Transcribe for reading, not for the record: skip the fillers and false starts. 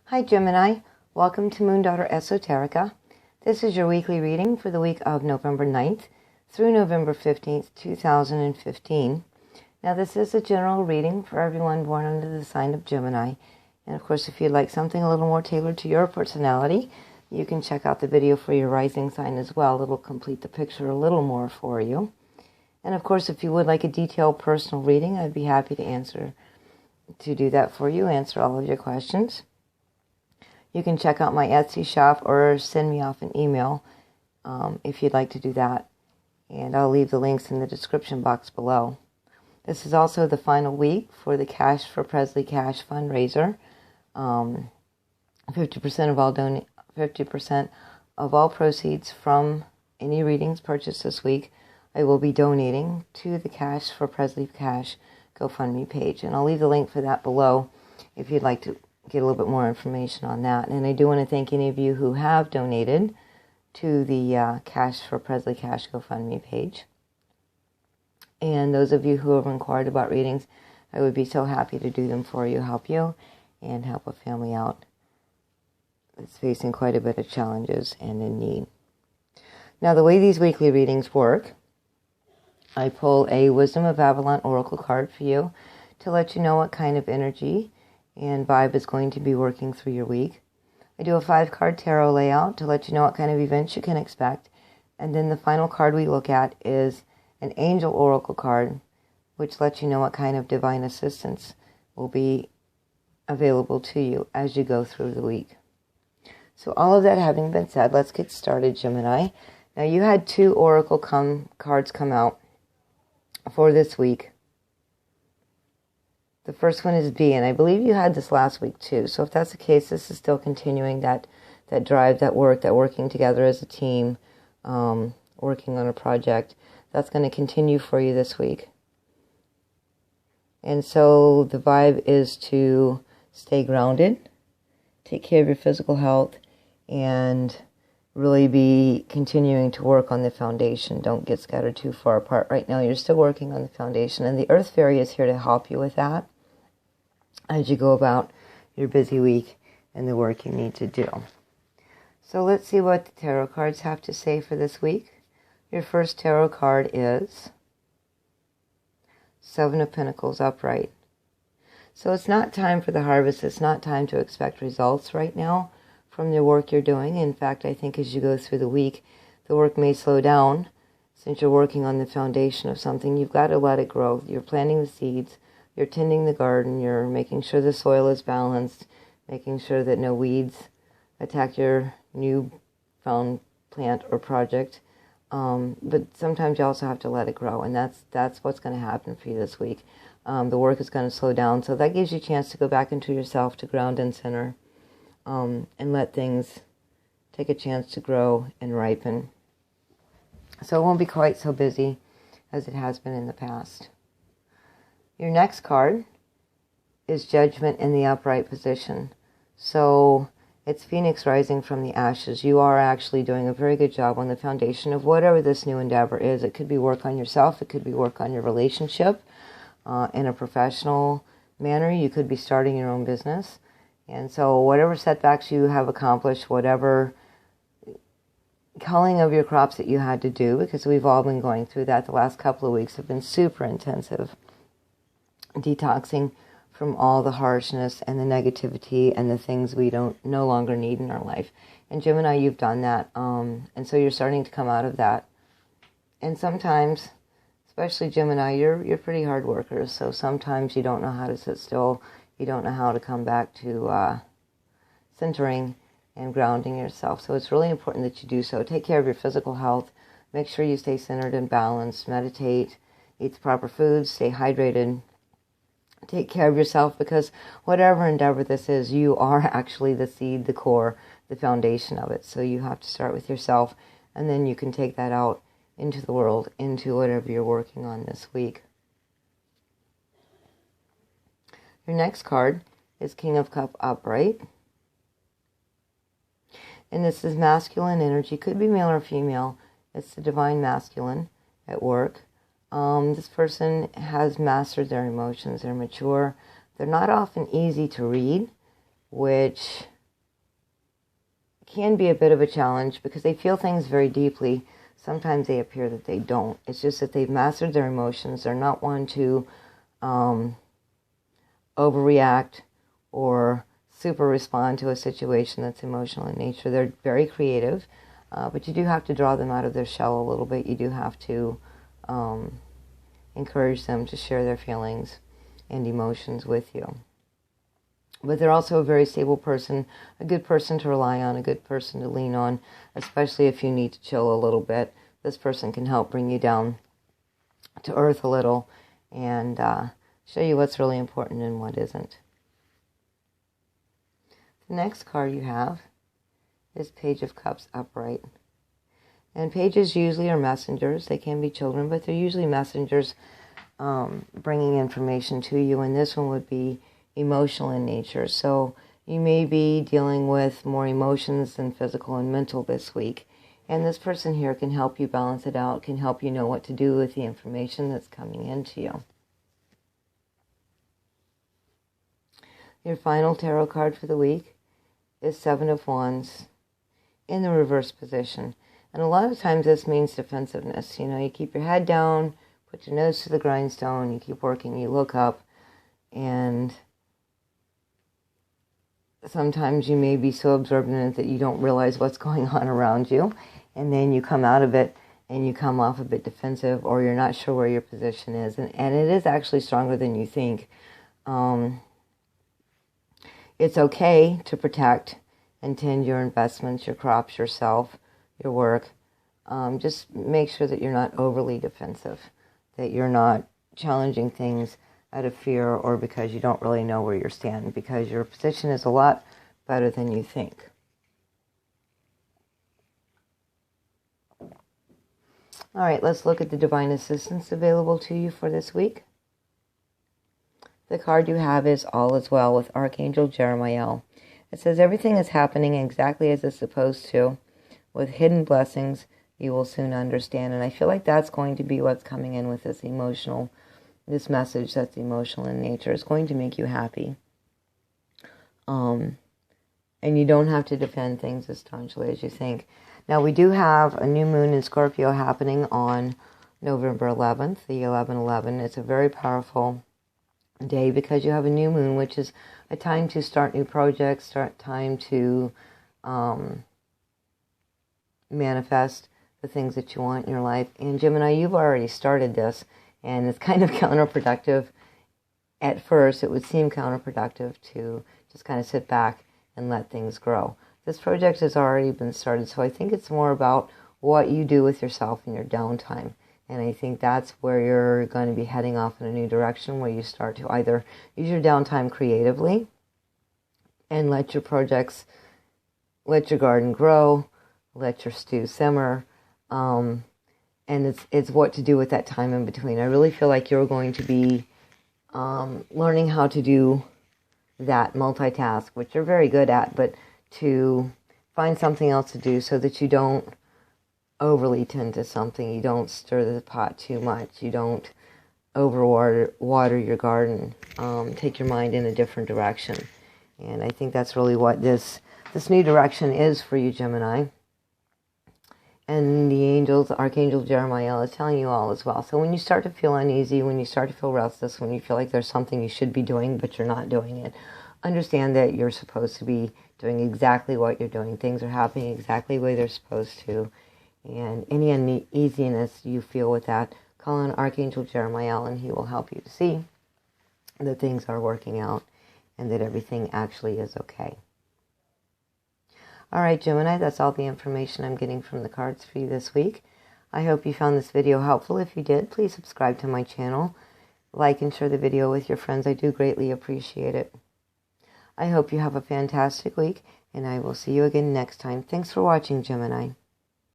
Hi Gemini, welcome to MoonDaughter Esoterica. This is your weekly reading for the week of November 9th through November 15th, 2015. Now this is a general reading for everyone born under the sign of Gemini. And of course, if you'd like something a little more tailored to your personality, you can check out the video for your rising sign as well. It'll complete the picture a little more for you. And of course, if you would like a detailed personal reading, I'd be happy to do that for you, answer all of your questions. You can check out my Etsy shop or send me off an email if you'd like to do that. And I'll leave the links in the description box below. This is also the final week for the Cash for Presley Cash fundraiser. 50% of all proceeds from any readings purchased this week, I will be donating to the Cash for Presley Cash GoFundMe page. And I'll leave the link for that below if you'd like to get a little bit more information on that. And I do want to thank any of you who have donated to the Cash for Presley Cash GoFundMe page. And those of you who have inquired about readings, I would be so happy to do them for you, help you, and help a family out that's facing quite a bit of challenges and in need. Now, the way these weekly readings work, I pull a Wisdom of Avalon Oracle card for you to let you know what kind of energy and vibe is going to be working through your week. I do a 5-card tarot layout to let you know what kind of events you can expect. And then the final card we look at is an Angel Oracle card, which lets you know what kind of divine assistance will be available to you as you go through the week. So all of that having been said, let's get started, Gemini. Now you had 2 Oracle cards come out for this week. The first one is B, and I believe you had this last week too. So if that's the case, this is still continuing that drive, that working together as a team, working on a project. That's going to continue for you this week. And so the vibe is to stay grounded, take care of your physical health, and really be continuing to work on the foundation. Don't get scattered too far apart. Right now, you're still working on the foundation, and the Earth Fairy is here to help you with that as you go about your busy week and the work you need to do. So let's see what the tarot cards have to say for this week. Your first tarot card is 7 of Pentacles upright. So it's not time for the harvest. It's not time to expect results right now from the work you're doing. In fact, I think as you go through the week, the work may slow down since you're working on the foundation of something. You've got to let it grow. You're planting the seeds. You're tending the garden, you're making sure the soil is balanced, making sure that no weeds attack your new found plant or project. But sometimes you also have to let it grow, and that's what's going to happen for you this week. The work is going to slow down, so that gives you a chance to go back into yourself, to ground and center, and let things take a chance to grow and ripen. So it won't be quite so busy as it has been in the past. Your next card is Judgment in the upright position. So it's Phoenix rising from the ashes. You are actually doing a very good job on the foundation of whatever this new endeavor is. It could be work on yourself. It could be work on your relationship in a professional manner. You could be starting your own business. And so whatever setbacks you have accomplished, whatever culling of your crops that you had to do, because we've all been going through that. The last couple of weeks have been super intensive. Detoxing from all the harshness and the negativity and the things we no longer need in our life. And Gemini, you've done that. And so you're starting to come out of that. And sometimes, especially Gemini, you're pretty hard workers. So sometimes you don't know how to sit still. You don't know how to come back to centering and grounding yourself. So it's really important that you do so. Take care of your physical health. Make sure you stay centered and balanced. Meditate. Eat the proper foods. Stay hydrated. Take care of yourself, because whatever endeavor this is, you are actually the seed, the core, the foundation of it. So you have to start with yourself, and then you can take that out into the world, into whatever you're working on this week. Your next card is King of Cups upright. And this is masculine energy. Could be male or female. It's the divine masculine at work. This person has mastered their emotions. They're mature. They're not often easy to read, which can be a bit of a challenge because they feel things very deeply. Sometimes they appear that they don't. It's just that they've mastered their emotions. They're not one to overreact or super respond to a situation that's emotional in nature. They're very creative, but you do have to draw them out of their shell a little bit. You do have to encourage them to share their feelings and emotions with you. But they're also a very stable person, a good person to rely on, a good person to lean on, especially if you need to chill a little bit. This person can help bring you down to earth a little and show you what's really important and what isn't. The next card you have is Page of Cups upright. And pages usually are messengers. They can be children, but they're usually messengers bringing information to you. And this one would be emotional in nature. So you may be dealing with more emotions than physical and mental this week. And this person here can help you balance it out, can help you know what to do with the information that's coming into you. Your final tarot card for the week is Seven of Wands in the reverse position. And a lot of times this means defensiveness. You know, you keep your head down, put your nose to the grindstone, you keep working, you look up, and sometimes you may be so absorbed in it that you don't realize what's going on around you. And then you come out of it and you come off a bit defensive, or you're not sure where your position is. And it is actually stronger than you think. It's okay to protect and tend your investments, your crops, yourself, your work. Just make sure that you're not overly defensive, that you're not challenging things out of fear or because you don't really know where you're standing, because your position is a lot better than you think. All right, let's look at the divine assistance available to you for this week. The card you have is All Is Well with Archangel Jeremiah. It says everything is happening exactly as it's supposed to. With hidden blessings, you will soon understand. And I feel like that's going to be what's coming in with this message that's emotional in nature. It's going to make you happy. And you don't have to defend things as staunchly as you think. Now, we do have a new moon in Scorpio happening on November 11th, the 11/11. It's a very powerful day because you have a new moon, which is a time to start new projects, time to manifest the things that you want in your life. And Gemini, you've already started this, and it's kind of counterproductive. At first, it would seem counterproductive to just kind of sit back and let things grow. This project has already been started, so I think it's more about what you do with yourself in your downtime. And I think that's where you're going to be heading off in a new direction, where you start to either use your downtime creatively and let your garden grow, let your stew simmer, and it's what to do with that time in between. I really feel like you're going to be learning how to do that multitask, which you're very good at, but to find something else to do so that you don't overly tend to something, you don't stir the pot too much, you don't water your garden, take your mind in a different direction. And I think that's really what this new direction is for you, Gemini. And the Archangel Jeremiah is telling you all as well. So when you start to feel uneasy, when you start to feel restless, when you feel like there's something you should be doing but you're not doing it, understand that you're supposed to be doing exactly what you're doing. Things are happening exactly the way they're supposed to. And any uneasiness you feel with that, call on Archangel Jeremiah and he will help you to see that things are working out and that everything actually is okay. All right, Gemini, that's all the information I'm getting from the cards for you this week. I hope you found this video helpful. If you did, please subscribe to my channel. Like and share the video with your friends. I do greatly appreciate it. I hope you have a fantastic week, and I will see you again next time. Thanks for watching, Gemini.